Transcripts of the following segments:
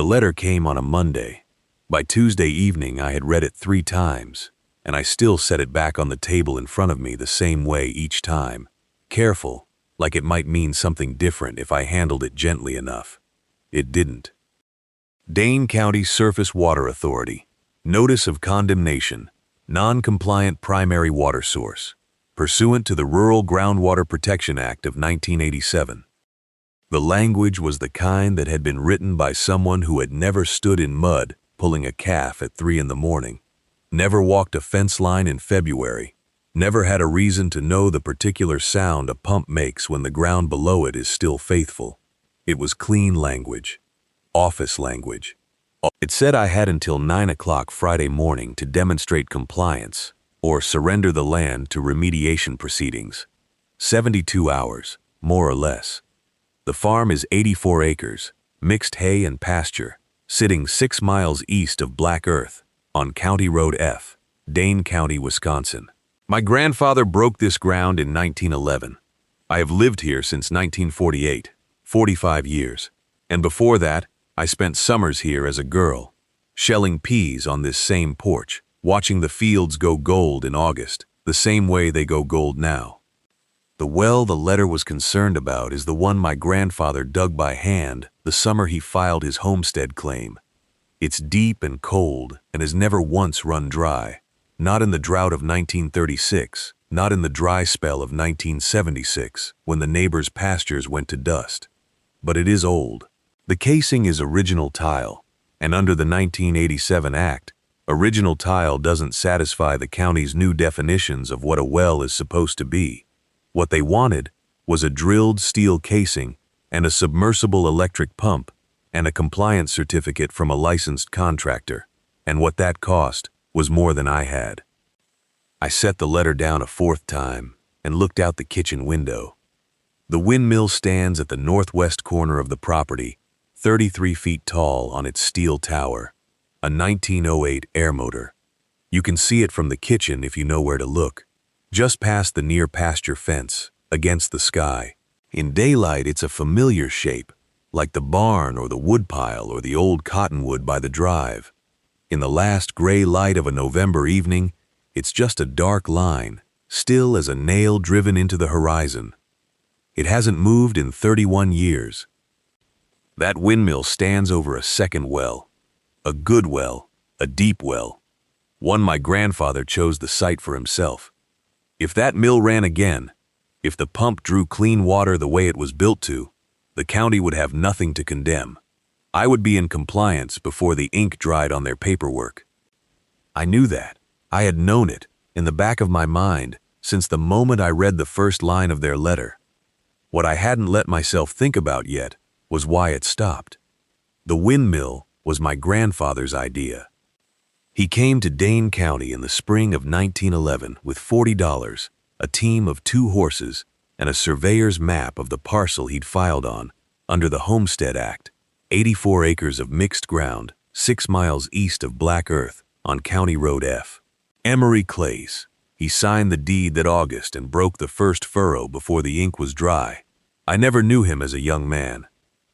The letter came on a Monday. By Tuesday evening, I had read it 3 times, and I still set it back on the table in front of me the same way each time, careful, like it might mean something different if I handled it gently enough. It didn't. Dane County Surface Water Authority. Notice of condemnation. Non-compliant primary water source. Pursuant to the Rural Groundwater Protection Act of 1987. The language was the kind that had been written by someone who had never stood in mud pulling a calf at 3 in the morning, never walked a fence line in February, never had a reason to know the particular sound a pump makes when the ground below it is still faithful. It was clean language. Office language. It said I had until 9 o'clock Friday morning to demonstrate compliance or surrender the land to remediation proceedings. 72 hours, more or less. The farm is 84 acres, mixed hay and pasture, sitting 6 miles east of Black Earth on County Road F, Dane County, Wisconsin. My grandfather broke this ground in 1911. I have lived here since 1948, 45 years, and before that, I spent summers here as a girl, shelling peas on this same porch, watching the fields go gold in August, the same way they go gold now. The well the letter was concerned about is the one my grandfather dug by hand the summer he filed his homestead claim. It's deep and cold and has never once run dry, not in the drought of 1936, not in the dry spell of 1976 when the neighbors' pastures went to dust. But it is old. The casing is original tile, and under the 1987 Act, original tile doesn't satisfy the county's new definitions of what a well is supposed to be. What they wanted was a drilled steel casing and a submersible electric pump and a compliance certificate from a licensed contractor, and what that cost was more than I had. I set the letter down a 4th time and looked out the kitchen window. The windmill stands at the northwest corner of the property, 33 feet tall on its steel tower, a 1908 air motor. You can see it from the kitchen if you know where to look, just past the near pasture fence, against the sky. In daylight, it's a familiar shape, like the barn or the woodpile or the old cottonwood by the drive. In the last gray light of a November evening, it's just a dark line, still as a nail driven into the horizon. It hasn't moved in 31 years. That windmill stands over a second well, a good well, a deep well, one my grandfather chose the site for himself. If that mill ran again, if the pump drew clean water the way it was built to, the county would have nothing to condemn. I would be in compliance before the ink dried on their paperwork. I knew that. I had known it, in the back of my mind, since the moment I read the first line of their letter. What I hadn't let myself think about yet was why it stopped. The windmill was my grandfather's idea. He came to Dane County in the spring of 1911 with $40, a team of 2 horses, and a surveyor's map of the parcel he'd filed on, under the Homestead Act, 84 acres of mixed ground, 6 miles east of Black Earth, on County Road F. Emery Clays. He signed the deed that August and broke the first furrow before the ink was dry. I never knew him as a young man.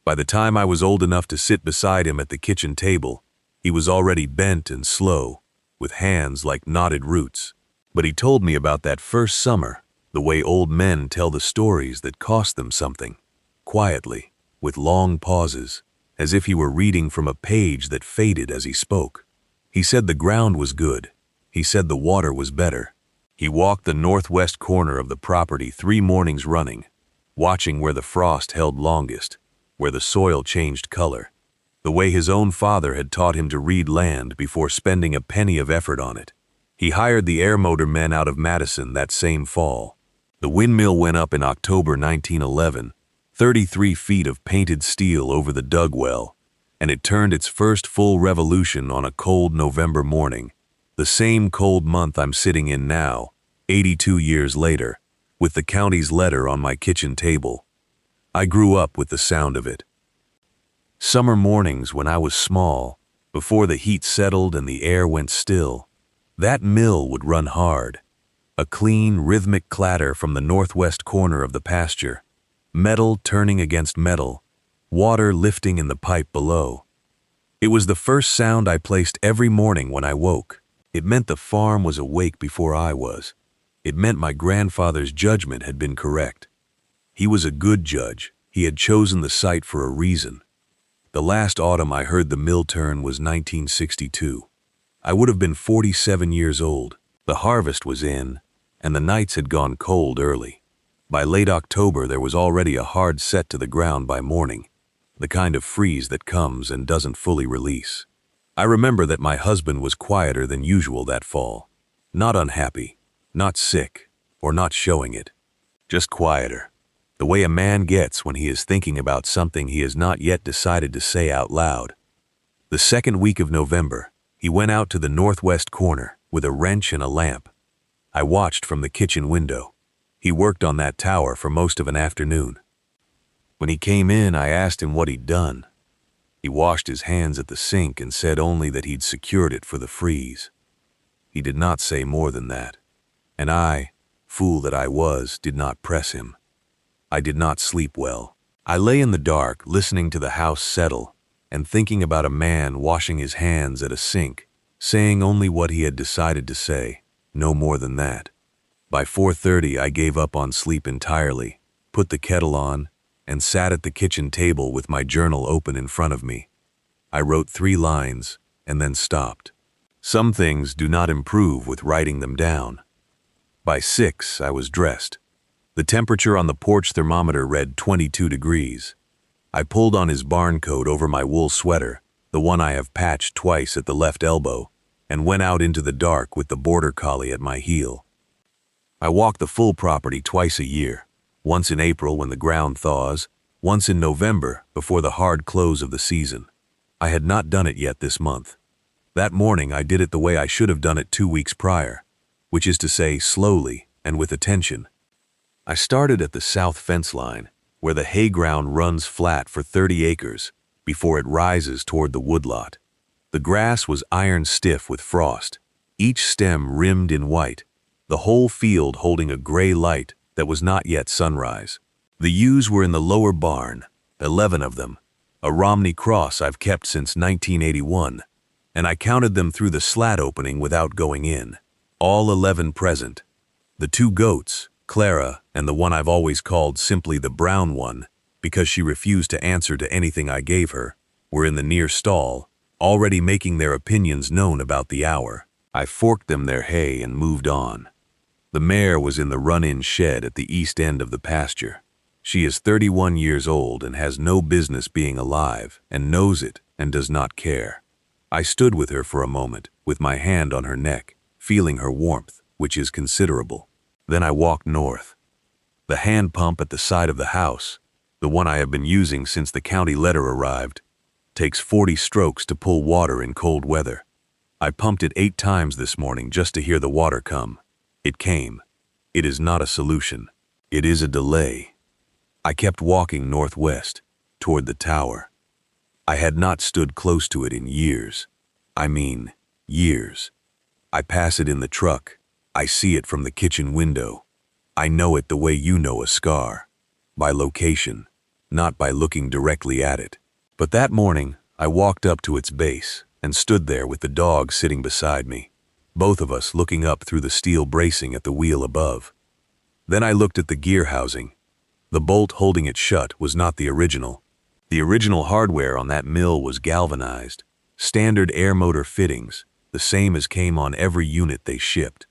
By the time I was old enough to sit beside him at the kitchen table, he was already bent and slow, with hands like knotted roots. But he told me about that first summer, the way old men tell the stories that cost them something, quietly, with long pauses, as if he were reading from a page that faded as he spoke. He said the ground was good. He said the water was better. He walked the northwest corner of the property 3 mornings running, watching where the frost held longest, where the soil changed color, the way his own father had taught him to read land before spending a penny of effort on it. He hired the air motor men out of Madison that same fall. The windmill went up in October 1911, 33 feet of painted steel over the dug well, and it turned its first full revolution on a cold November morning, the same cold month I'm sitting in now, 82 years later, with the county's letter on my kitchen table. I grew up with the sound of it. Summer mornings when I was small, before the heat settled and the air went still, that mill would run hard, a clean, rhythmic clatter from the northwest corner of the pasture, metal turning against metal, water lifting in the pipe below. It was the first sound I placed every morning when I woke. It meant the farm was awake before I was. It meant my grandfather's judgment had been correct. He was a good judge. He had chosen the site for a reason. The last autumn I heard the mill turn was 1962. I would have been 47 years old. The harvest was in, and the nights had gone cold early. By late October, there was already a hard set to the ground by morning, the kind of freeze that comes and doesn't fully release. I remember that my husband was quieter than usual that fall. Not unhappy, not sick, or not showing it. Just quieter. The way a man gets when he is thinking about something he has not yet decided to say out loud. The second week of November, he went out to the northwest corner with a wrench and a lamp. I watched from the kitchen window. He worked on that tower for most of an afternoon. When he came in, I asked him what he'd done. He washed his hands at the sink and said only that he'd secured it for the freeze. He did not say more than that. And I, fool that I was, did not press him. I did not sleep well. I lay in the dark, listening to the house settle, and thinking about a man washing his hands at a sink, saying only what he had decided to say, no more than that. By 4:30, I gave up on sleep entirely, put the kettle on, and sat at the kitchen table with my journal open in front of me. I wrote 3 lines, and then stopped. Some things do not improve with writing them down. By 6, I was dressed. The temperature on the porch thermometer read 22 degrees. I pulled on his barn coat over my wool sweater, the one I have patched twice at the left elbow, and went out into the dark with the border collie at my heel. I walk the full property twice a year, once in April when the ground thaws, once in November before the hard close of the season. I had not done it yet this month. That morning I did it the way I should have done it 2 weeks prior, which is to say slowly and with attention. I started at the south fence line, where the hay ground runs flat for 30 acres before it rises toward the woodlot. The grass was iron stiff with frost, each stem rimmed in white, the whole field holding a gray light that was not yet sunrise. The ewes were in the lower barn, 11 of them, a Romney cross I've kept since 1981, and I counted them through the slat opening without going in. All 11 present. The 2 goats, Clara and the one I've always called simply the brown one, because she refused to answer to anything I gave her, were in the near stall, already making their opinions known about the hour. I forked them their hay and moved on. The mare was in the run-in shed at the east end of the pasture. She is 31 years old and has no business being alive, and knows it and does not care. I stood with her for a moment, with my hand on her neck, feeling her warmth, which is considerable. Then I walked north. The hand pump at the side of the house, the one I have been using since the county letter arrived, takes 40 strokes to pull water in cold weather. I pumped it 8 times this morning just to hear the water come. It came. It is not a solution. It is a delay. I kept walking northwest, toward the tower. I had not stood close to it in years. I mean, years. I pass it in the truck. I see it from the kitchen window. I know it the way you know a scar. By location, not by looking directly at it. But that morning, I walked up to its base and stood there with the dog sitting beside me, both of us looking up through the steel bracing at the wheel above. Then I looked at the gear housing. The bolt holding it shut was not the original. The original hardware on that mill was galvanized, standard air motor fittings, the same as came on every unit they shipped.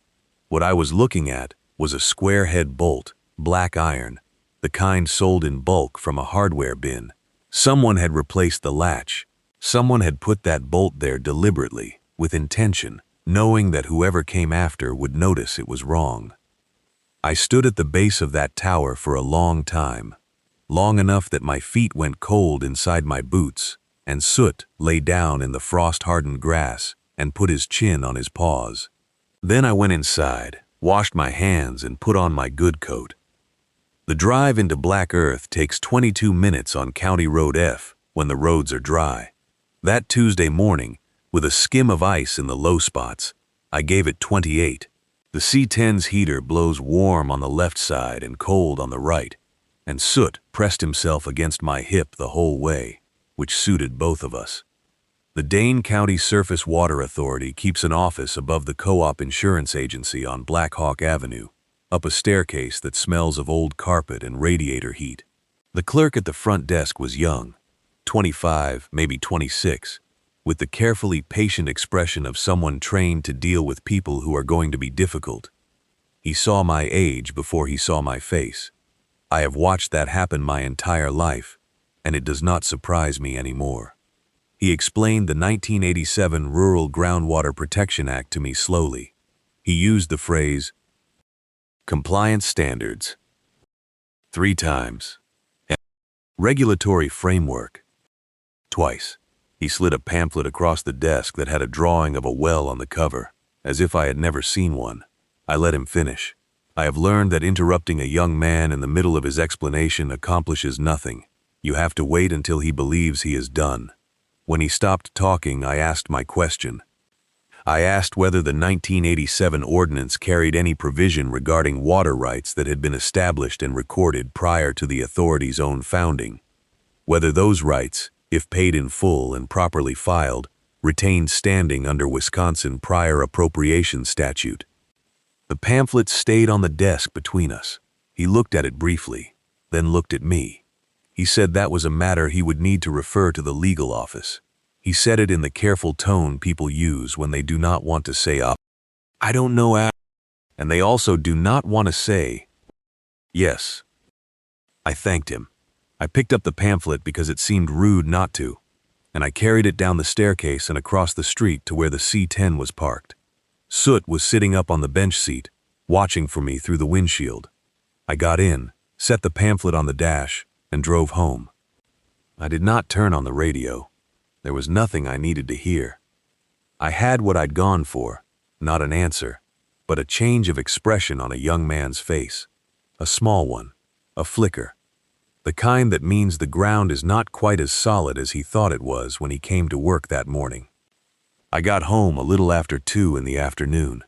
What I was looking at was a square head bolt, black iron, the kind sold in bulk from a hardware bin. Someone had replaced the latch. Someone had put that bolt there deliberately, with intention, knowing that whoever came after would notice it was wrong. I stood at the base of that tower for a long time, long enough that my feet went cold inside my boots, and Soot lay down in the frost-hardened grass and put his chin on his paws. Then I went inside, washed my hands, and put on my good coat. The drive into Black Earth takes 22 minutes on County Road F when the roads are dry. That Tuesday morning, with a skim of ice in the low spots, I gave it 28. The C-10's heater blows warm on the left side and cold on the right, and Soot pressed himself against my hip the whole way, which suited both of us. The Dane County Surface Water Authority keeps an office above the Co-op Insurance Agency on Black Hawk Avenue, up a staircase that smells of old carpet and radiator heat. The clerk at the front desk was young, 25, maybe 26, with the carefully patient expression of someone trained to deal with people who are going to be difficult. He saw my age before he saw my face. I have watched that happen my entire life, and it does not surprise me anymore. He explained the 1987 Rural Groundwater Protection Act to me slowly. He used the phrase, compliance standards, 3 times, and regulatory framework, twice. He slid a pamphlet across the desk that had a drawing of a well on the cover, as if I had never seen one. I let him finish. I have learned that interrupting a young man in the middle of his explanation accomplishes nothing. You have to wait until he believes he is done. When he stopped talking, I asked my question. I asked whether the 1987 ordinance carried any provision regarding water rights that had been established and recorded prior to the authority's own founding. Whether those rights, if paid in full and properly filed, retained standing under Wisconsin prior appropriation statute. The pamphlet stayed on the desk between us. He looked at it briefly, then looked at me. He said that was a matter he would need to refer to the legal office. He said it in the careful tone people use when they do not want to say, I don't know, and they also do not want to say, yes. I thanked him. I picked up the pamphlet because it seemed rude not to, and I carried it down the staircase and across the street to where the C-10 was parked. Soot was sitting up on the bench seat, watching for me through the windshield. I got in, set the pamphlet on the dash, and drove home. I did not turn on the radio. There was nothing I needed to hear. I had what I'd gone for, not an answer, but a change of expression on a young man's face. A small one, a flicker. The kind that means the ground is not quite as solid as he thought it was when he came to work that morning. I got home a little after 2 in the afternoon.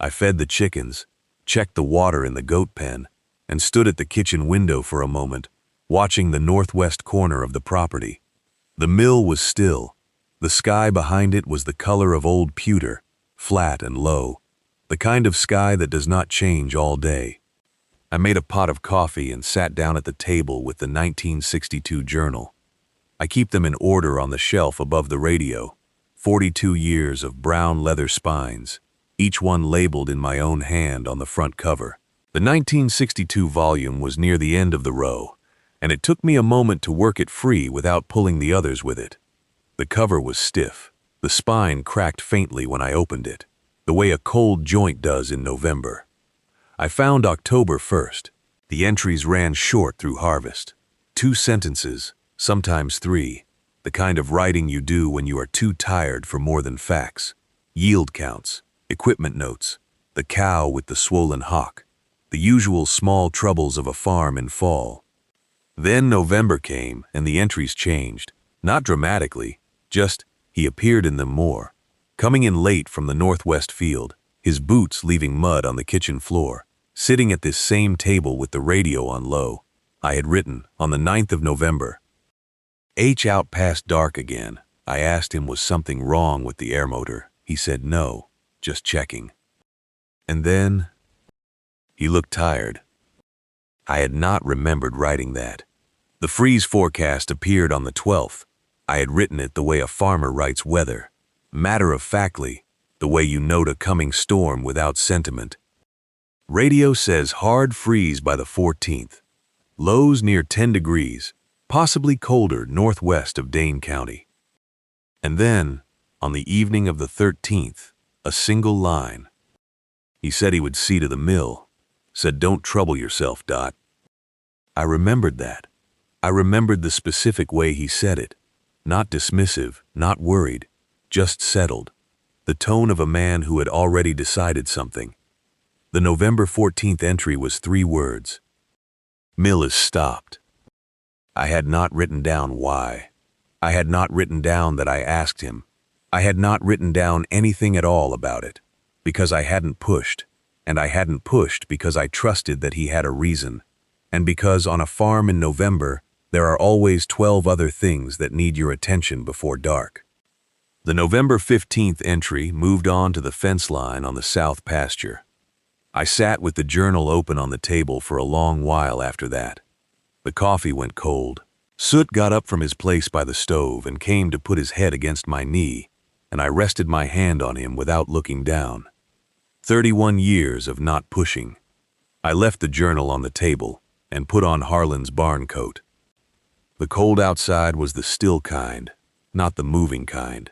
I fed the chickens, checked the water in the goat pen, and stood at the kitchen window for a moment, watching the northwest corner of the property. The mill was still. The sky behind it was the color of old pewter, flat and low, the kind of sky that does not change all day. I made a pot of coffee and sat down at the table with the 1962 journal. I keep them in order on the shelf above the radio, 42 years of brown leather spines, each one labeled in my own hand on the front cover. The 1962 volume was near the end of the row, and it took me a moment to work it free without pulling the others with it. The cover was stiff. The spine cracked faintly when I opened it, the way a cold joint does in November. I found October 1st. The entries ran short through harvest. 2 sentences, sometimes 3, the kind of writing you do when you are too tired for more than facts. Yield counts, equipment notes, the cow with the swollen hock, the usual small troubles of a farm in fall. Then November came and the entries changed, not dramatically, just he appeared in them more, coming in late from the northwest field, his boots leaving mud on the kitchen floor, sitting at this same table with the radio on low. I had written, on the 9th of November, H out past dark again. I asked him was something wrong with the air motor. He said no, just checking. And then, he looked tired. I had not remembered writing that. The freeze forecast appeared on the 12th. I had written it the way a farmer writes weather, matter-of-factly, the way you note a coming storm without sentiment. Radio says hard freeze by the 14th. Lows near 10 degrees, possibly colder northwest of Dane County. And then, on the evening of the 13th, a single line. He said he would see to the mill, said don't trouble yourself, Dot. I remembered that. I remembered the specific way he said it. Not dismissive, not worried, just settled. The tone of a man who had already decided something. The November 14th entry was 3 words. Mill is stopped. I had not written down why. I had not written down that I asked him. I had not written down anything at all about it, because I hadn't pushed, and I hadn't pushed because I trusted that he had a reason, and because on a farm in November, there are always 12 other things that need your attention before dark. The November 15th entry moved on to the fence line on the south pasture. I sat with the journal open on the table for a long while after that. The coffee went cold. Soot got up from his place by the stove and came to put his head against my knee, and I rested my hand on him without looking down. 31 years of not pushing. I left the journal on the table and put on Harlan's barn coat. The cold outside was the still kind, not the moving kind.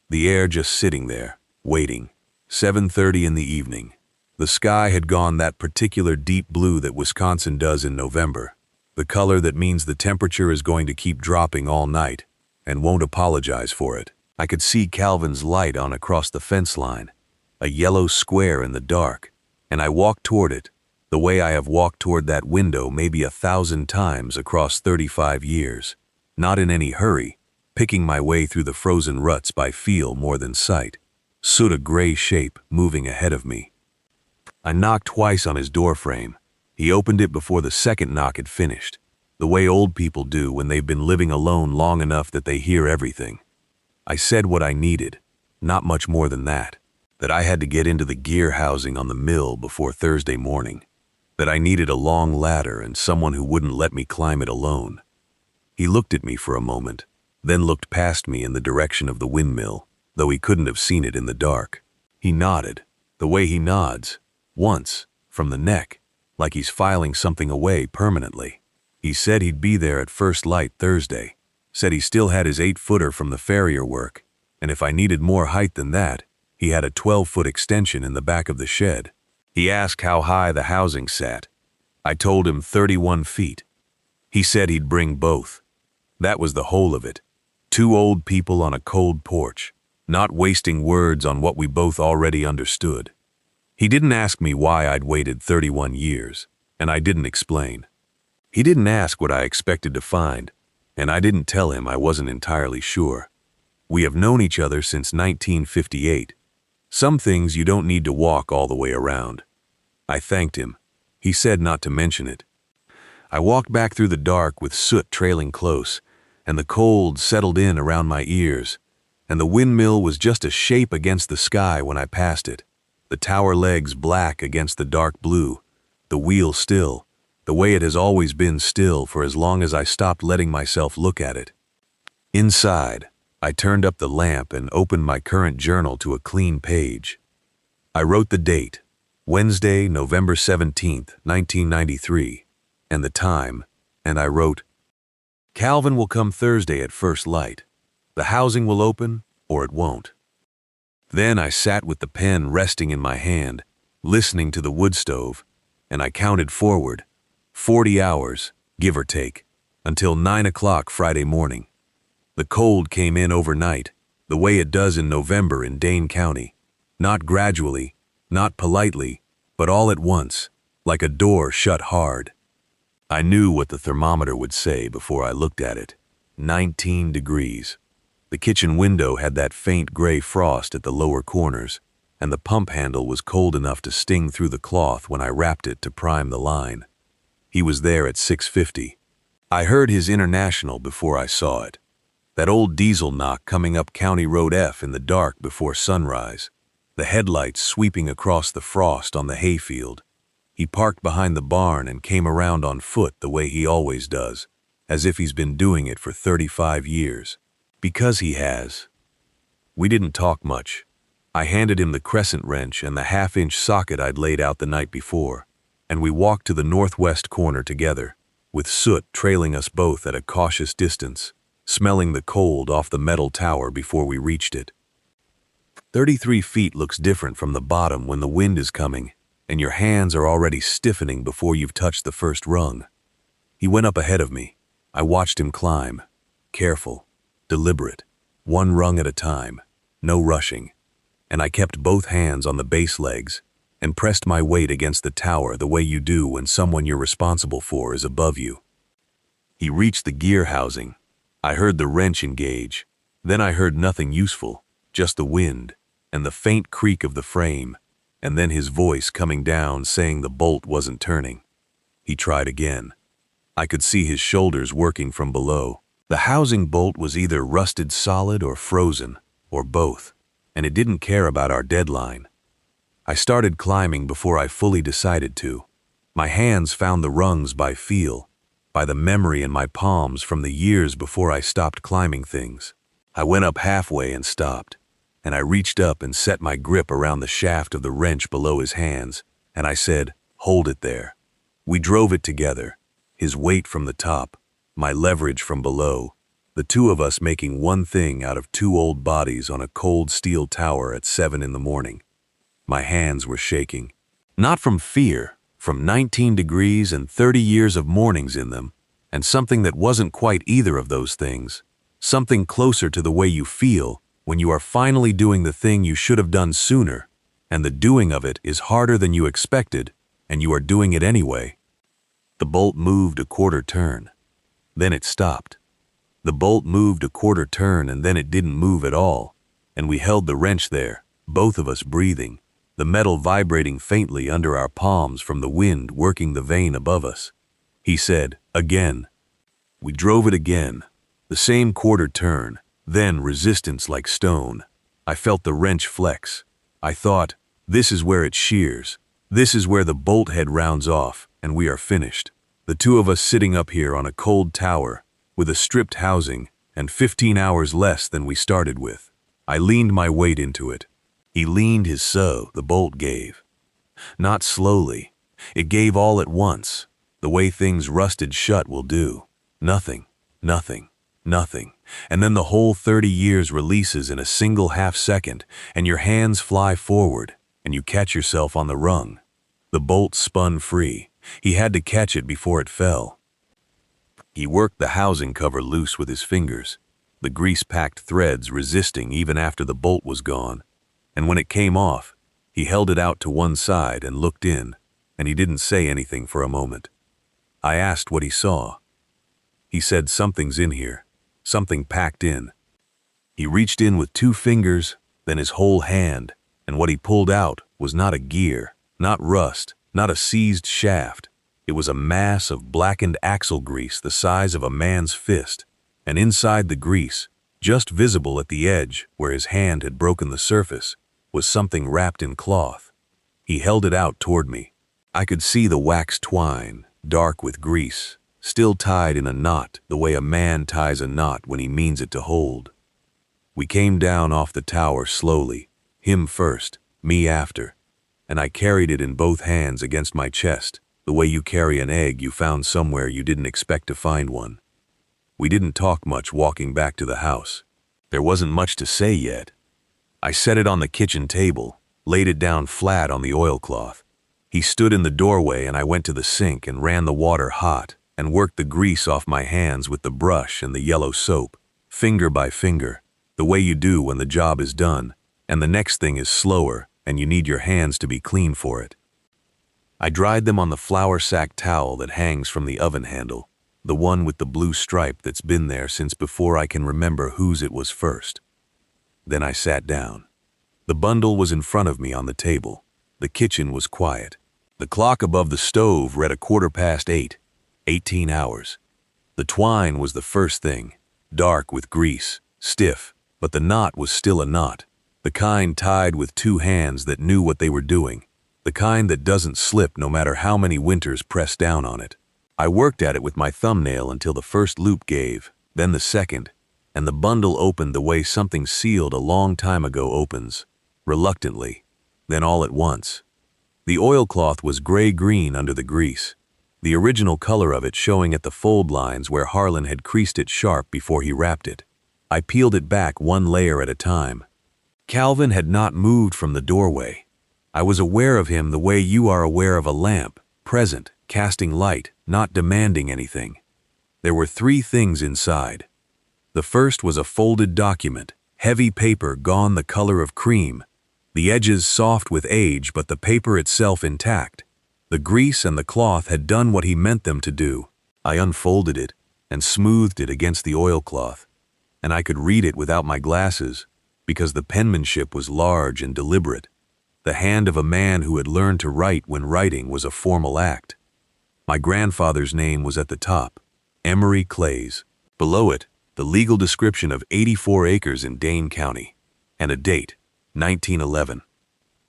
The air just sitting there, waiting. 7:30 in the evening. The sky had gone that particular deep blue that Wisconsin does in November, the color that means the temperature is going to keep dropping all night and won't apologize for it. I could see Calvin's light on across the fence line, a yellow square in the dark, and I walked toward it, the way I have walked toward that window maybe 1,000 times across 35 years, not in any hurry, picking my way through the frozen ruts by feel more than sight. Soot a gray shape moving ahead of me. I knocked twice on his doorframe. He opened it before the second knock had finished, the way old people do when they've been living alone long enough that they hear everything. I said what I needed, not much more than that I had to get into the gear housing on the mill before Thursday morning, that I needed a long ladder and someone who wouldn't let me climb it alone. He looked at me for a moment, then looked past me in the direction of the windmill, though he couldn't have seen it in the dark. He nodded, the way he nods, once, from the neck, like he's filing something away permanently. He said he'd be there at first light Thursday, said he still had his 8-footer from the farrier work, and if I needed more height than that, he had a 12-foot extension in the back of the shed. He asked how high the housing sat. I told him 31 feet. He said he'd bring both. That was the whole of it. 2 old people on a cold porch, not wasting words on what we both already understood. He didn't ask me why I'd waited 31 years, and I didn't explain. He didn't ask what I expected to find, and I didn't tell him I wasn't entirely sure. We have known each other since 1958. Some things you don't need to walk all the way around. I thanked him. He said not to mention it. I walked back through the dark with Soot trailing close, and the cold settled in around my ears, and the windmill was just a shape against the sky when I passed it, the tower legs black against the dark blue, the wheel still, the way it has always been still for as long as I stopped letting myself look at it. Inside, I turned up the lamp and opened my current journal to a clean page. I wrote the date, Wednesday, November 17th, 1993, and the time, and I wrote, Calvin will come Thursday at first light. The housing will open, or it won't. Then I sat with the pen resting in my hand, listening to the wood stove, and I counted forward, 40 hours, give or take, until 9 o'clock Friday morning. The cold came in overnight, the way it does in November in Dane County, not gradually, not politely, but all at once, like a door shut hard. I knew what the thermometer would say before I looked at it. 19 degrees. The kitchen window had that faint gray frost at the lower corners, and the pump handle was cold enough to sting through the cloth when I rapped it to prime the line. He was there at 6:50. I heard his international before I saw it. That old diesel knock coming up County Road F in the dark before sunrise, the headlights sweeping across the frost on the hayfield. He parked behind the barn and came around on foot the way he always does, as if he's been doing it for 35 years. Because he has. We didn't talk much. I handed him the crescent wrench and the half-inch socket I'd laid out the night before, and we walked to the northwest corner together, with Soot trailing us both at a cautious distance, smelling the cold off the metal tower before we reached it. 33 feet looks different from the bottom when the wind is coming, and your hands are already stiffening before you've touched the first rung. He went up ahead of me. I watched him climb, careful, deliberate, one rung at a time, no rushing, and I kept both hands on the base legs and pressed my weight against the tower the way you do when someone you're responsible for is above you. He reached the gear housing. I heard the wrench engage. Then I heard nothing useful, just the wind and the faint creak of the frame, and then his voice coming down saying the bolt wasn't turning. He tried again. I could see his shoulders working from below. The housing bolt was either rusted solid or frozen, or both, and it didn't care about our deadline. I started climbing before I fully decided to. My hands found the rungs by feel, by the memory in my palms from the years before I stopped climbing things. I went up halfway and stopped, and I reached up and set my grip around the shaft of the wrench below his hands, and I said, "Hold it there." We drove it together, his weight from the top, my leverage from below, the two of us making one thing out of two old bodies on a cold steel tower at 7 in the morning. My hands were shaking. Not from fear, from 19 degrees and 30 years of mornings in them, and something that wasn't quite either of those things, something closer to the way you feel when you are finally doing the thing you should have done sooner, and the doing of it is harder than you expected, and you are doing it anyway. The bolt moved a quarter turn. Then it stopped. The bolt moved a quarter turn and then it didn't move at all, and we held the wrench there, both of us breathing, the metal vibrating faintly under our palms from the wind working the vein above us. He said, "Again." We drove it again, the same quarter turn, then resistance like stone. I felt the wrench flex. I thought, this is where it shears. This is where the bolt head rounds off, and we are finished. The two of us sitting up here on a cold tower, with a stripped housing, and 15 hours less than we started with. I leaned my weight into it. He leaned his so the bolt gave. Not slowly. It gave all at once, the way things rusted shut will do. Nothing, nothing, nothing. And then the whole 30 years releases in a single half second, and your hands fly forward, and you catch yourself on the rung. The bolt spun free. He had to catch it before it fell. He worked the housing cover loose with his fingers, the grease-packed threads resisting even after the bolt was gone. And when it came off, he held it out to one side and looked in, and he didn't say anything for a moment. I asked what he saw. He said, "Something's in here, something packed in." He reached in with 2 fingers, then his whole hand, and what he pulled out was not a gear, not rust, not a seized shaft. It was a mass of blackened axle grease the size of a man's fist, and inside the grease, just visible at the edge where his hand had broken the surface, was something wrapped in cloth. He held it out toward me. I could see the wax twine, dark with grease, still tied in a knot the way a man ties a knot when he means it to hold. We came down off the tower slowly, him first, me after, and I carried it in both hands against my chest, the way you carry an egg you found somewhere you didn't expect to find one. We didn't talk much walking back to the house. There wasn't much to say yet. I set it on the kitchen table, laid it down flat on the oilcloth. He stood in the doorway and I went to the sink and ran the water hot and worked the grease off my hands with the brush and the yellow soap, finger by finger, the way you do when the job is done, and the next thing is slower and you need your hands to be clean for it. I dried them on the flour sack towel that hangs from the oven handle, the one with the blue stripe that's been there since before I can remember whose it was first. Then I sat down. The bundle was in front of me on the table. The kitchen was quiet. The clock above the stove read 8:15, 18 hours. The twine was the first thing, dark with grease, stiff, but the knot was still a knot, the kind tied with 2 hands that knew what they were doing, the kind that doesn't slip no matter how many winters press down on it. I worked at it with my thumbnail until the first loop gave, then the second, and the bundle opened the way something sealed a long time ago opens, reluctantly, then all at once. The oilcloth was gray-green under the grease, the original color of it showing at the fold lines where Harlan had creased it sharp before he wrapped it. I peeled it back one layer at a time. Calvin had not moved from the doorway. I was aware of him the way you are aware of a lamp, present, casting light, not demanding anything. There were 3 things inside. The first was a folded document, heavy paper gone the color of cream, the edges soft with age but the paper itself intact. The grease and the cloth had done what he meant them to do. I unfolded it and smoothed it against the oilcloth, and I could read it without my glasses because the penmanship was large and deliberate. The hand of a man who had learned to write when writing was a formal act. My grandfather's name was at the top, Emery Clays. Below it, the legal description of 84 acres in Dane County. and a date, 1911.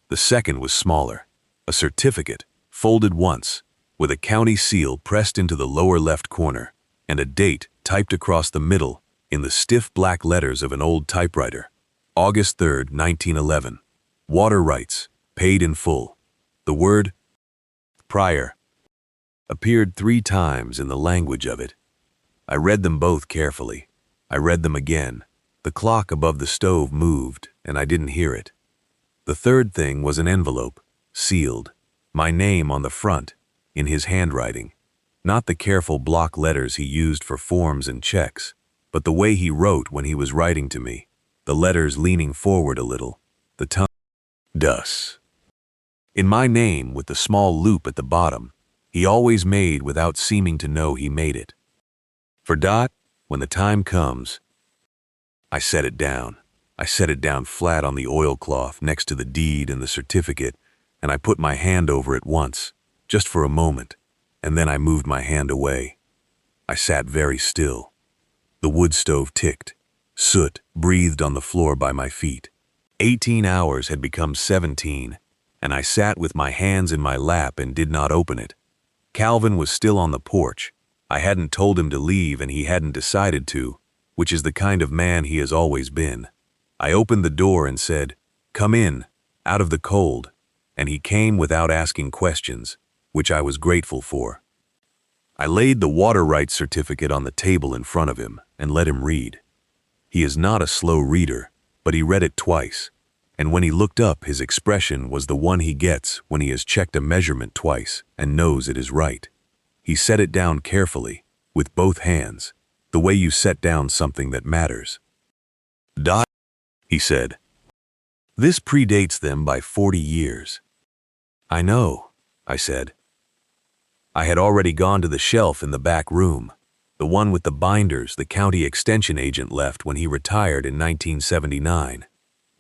The second was smaller, a certificate, folded once, with a county seal pressed into the lower left corner, and a date typed across the middle in the stiff black letters of an old typewriter. August 3rd, 1911. Water rights, paid in full. The word prior appeared 3 times in the language of it. I read them both carefully. I read them again. The clock above the stove moved, and I didn't hear it. The third thing was an envelope, sealed, my name on the front, in his handwriting. Not the careful block letters he used for forms and checks, but the way he wrote when he was writing to me, the letters leaning forward a little, the tongue. Dus. In my name with the small loop at the bottom, he always made without seeming to know he made it. For Dot, when the time comes, I set it down. I set it down flat on the oilcloth next to the deed and the certificate, and I put my hand over it once, just for a moment, and then I moved my hand away. I sat very still. The wood stove ticked. Soot breathed on the floor by my feet. 18 hours had become 17, and I sat with my hands in my lap and did not open it. Calvin was still on the porch. I hadn't told him to leave and he hadn't decided to, which is the kind of man he has always been. I opened the door and said, "Come in, out of the cold," and he came without asking questions, which I was grateful for. I laid the water rights certificate on the table in front of him and let him read. He is not a slow reader, but he read it twice, and when he looked up, his expression was the one he gets when he has checked a measurement twice and knows it is right. He set it down carefully, with both hands, the way you set down something that matters. "Dot," he said. "This predates them by 40 years. "I know," I said. I had already gone to the shelf in the back room, the one with the binders the county extension agent left when he retired in 1979.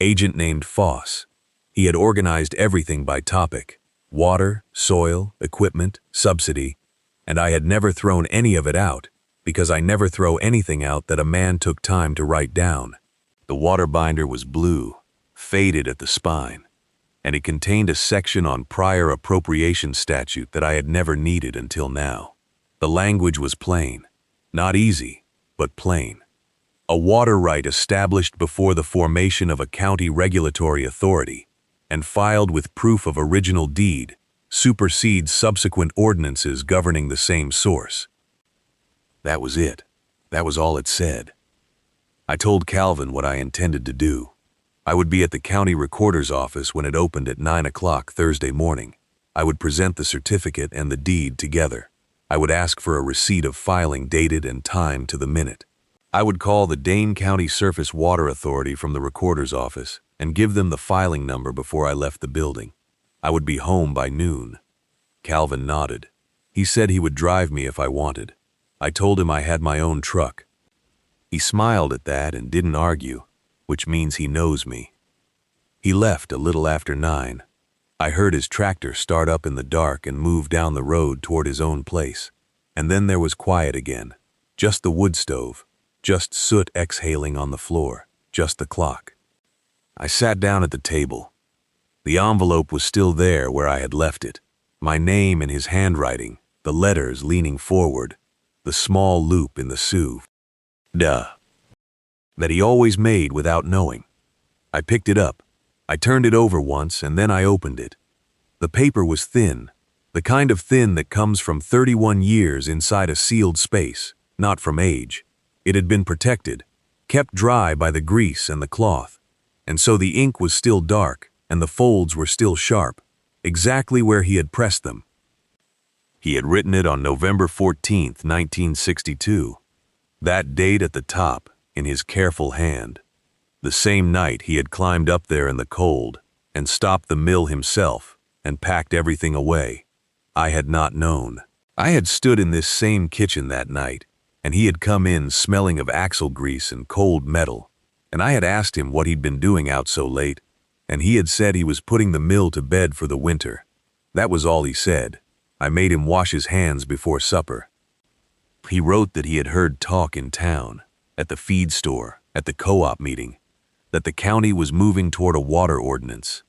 Agent named Foss. He had organized everything by topic: water, soil, equipment, subsidy, and I had never thrown any of it out, because I never throw anything out that a man took time to write down. The water binder was blue, faded at the spine, and it contained a section on prior appropriation statute that I had never needed until now. The language was plain, not easy, but plain. A water right established before the formation of a county regulatory authority and filed with proof of original deed supersedes subsequent ordinances governing the same source. That was it. That was all it said. I told Calvin what I intended to do. I would be at the county recorder's office when it opened at 9 o'clock Thursday morning. I would present the certificate and the deed together. I would ask for a receipt of filing dated and timed to the minute. I would call the Dane County Surface Water Authority from the recorder's office and give them the filing number before I left the building. I would be home by noon. Calvin nodded. He said he would drive me if I wanted. I told him I had my own truck. He smiled at that and didn't argue, which means he knows me. He left a little after 9. I heard his tractor start up in the dark and move down the road toward his own place. And then there was quiet again. Just the wood stove, just soot exhaling on the floor, just the clock. I sat down at the table. The envelope was still there where I had left it. My name in his handwriting, the letters leaning forward, the small loop in the Sioux. Duh. That he always made without knowing. I picked it up. I turned it over once and then I opened it. The paper was thin, the kind of thin that comes from 31 years inside a sealed space, not from age. It had been protected, kept dry by the grease and the cloth, and so the ink was still dark and the folds were still sharp, exactly where he had pressed them. He had written it on November 14th, 1962. That date at the top, in his careful hand. The same night he had climbed up there in the cold and stopped the mill himself and packed everything away. I had not known. I had stood in this same kitchen that night, and he had come in smelling of axle grease and cold metal, and I had asked him what he'd been doing out so late, and he had said he was putting the mill to bed for the winter. That was all he said. I made him wash his hands before supper. He wrote that he had heard talk in town, at the feed store, at the co-op meeting, that the county was moving toward a water ordinance.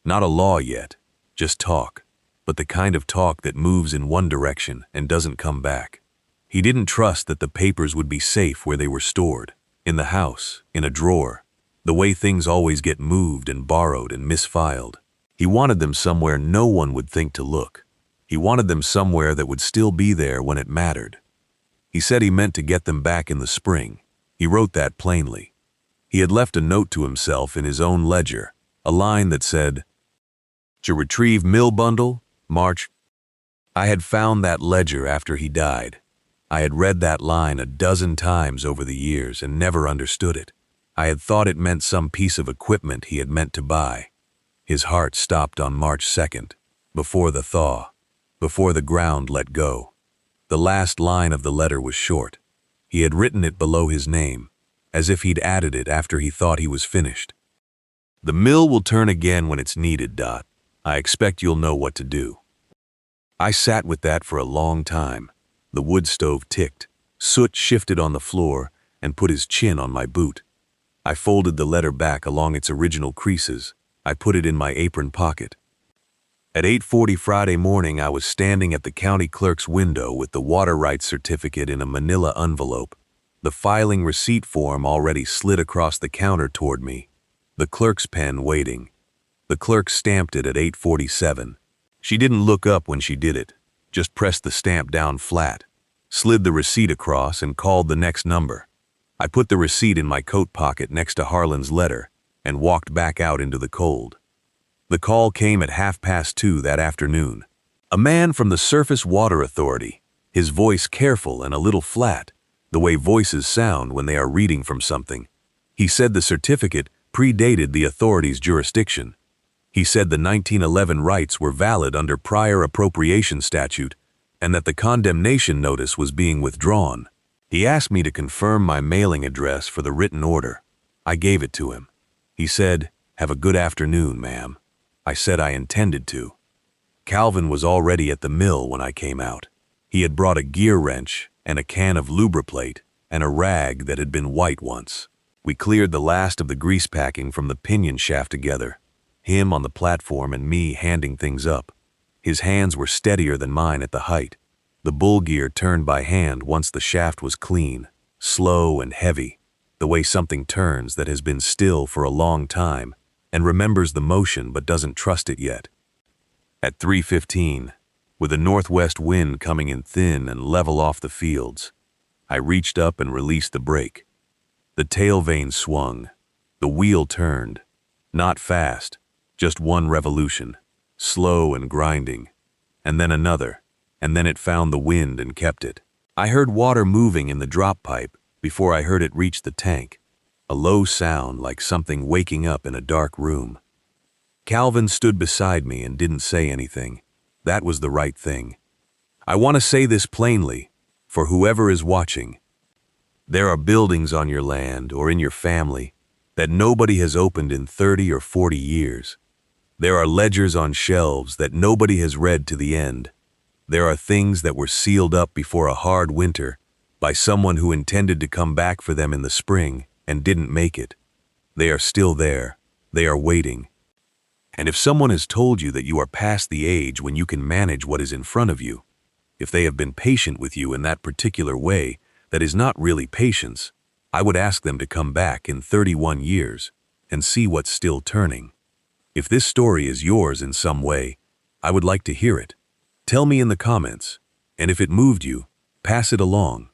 Not a law yet, just talk, but the kind of talk that moves in one direction and doesn't come back. He didn't trust that the papers would be safe where they were stored, in the house, in a drawer, the way things always get moved and borrowed and misfiled. He wanted them somewhere no one would think to look. He wanted them somewhere that would still be there when it mattered. He said he meant to get them back in the spring. He wrote that plainly. He had left a note to himself in his own ledger, a line that said, "To retrieve mill bundle, March." I had found that ledger after he died. I had read that line a dozen times over the years and never understood it. I had thought it meant some piece of equipment he had meant to buy. His heart stopped on March 2nd, before the thaw, before the ground let go. The last line of the letter was short. He had written it below his name, as if he'd added it after he thought he was finished. "The mill will turn again when it's needed, Dot. I expect you'll know what to do." I sat with that for a long time. The wood stove ticked, soot shifted on the floor, and put his chin on my boot. I folded the letter back along its original creases. I put it in my apron pocket. At 8:40 Friday morning, I was standing at the county clerk's window with the water rights certificate in a manila envelope, the filing receipt form already slid across the counter toward me, the clerk's pen waiting. The clerk stamped it at 8:47. She didn't look up when she did it, just pressed the stamp down flat, slid the receipt across, and called the next number. I put the receipt in my coat pocket next to Harlan's letter and walked back out into the cold. The call came at 2:30 that afternoon. A man from the Surface Water Authority, his voice careful and a little flat, the way voices sound when they are reading from something. He said the certificate predated the authority's jurisdiction. He said the 1911 rights were valid under prior appropriation statute and that the condemnation notice was being withdrawn. He asked me to confirm my mailing address for the written order. I gave it to him. He said, "Have a good afternoon, ma'am." I said I intended to. Calvin was already at the mill when I came out. He had brought a gear wrench and a can of lubriplate and a rag that had been white once. We cleared the last of the grease packing from the pinion shaft together, him on the platform and me handing things up. His hands were steadier than mine at the height. The bull gear turned by hand once the shaft was clean, slow and heavy, the way something turns that has been still for a long time and remembers the motion but doesn't trust it yet. At 3:15, with a northwest wind coming in thin and level off the fields, I reached up and released the brake. The tail vane swung. The wheel turned. Not fast, just one revolution, slow and grinding, and then another, and then it found the wind and kept it. I heard water moving in the drop pipe before I heard it reach the tank, a low sound like something waking up in a dark room. Calvin stood beside me and didn't say anything. That was the right thing. I want to say this plainly, for whoever is watching. There are buildings on your land or in your family that nobody has opened in 30 or 40 years. There are ledgers on shelves that nobody has read to the end. There are things that were sealed up before a hard winter by someone who intended to come back for them in the spring and didn't make it. They are still there. They are waiting. And if someone has told you that you are past the age when you can manage what is in front of you, if they have been patient with you in that particular way that is not really patience, I would ask them to come back in 31 years and see what's still turning. If this story is yours in some way, I would like to hear it. Tell me in the comments, and if it moved you, pass it along.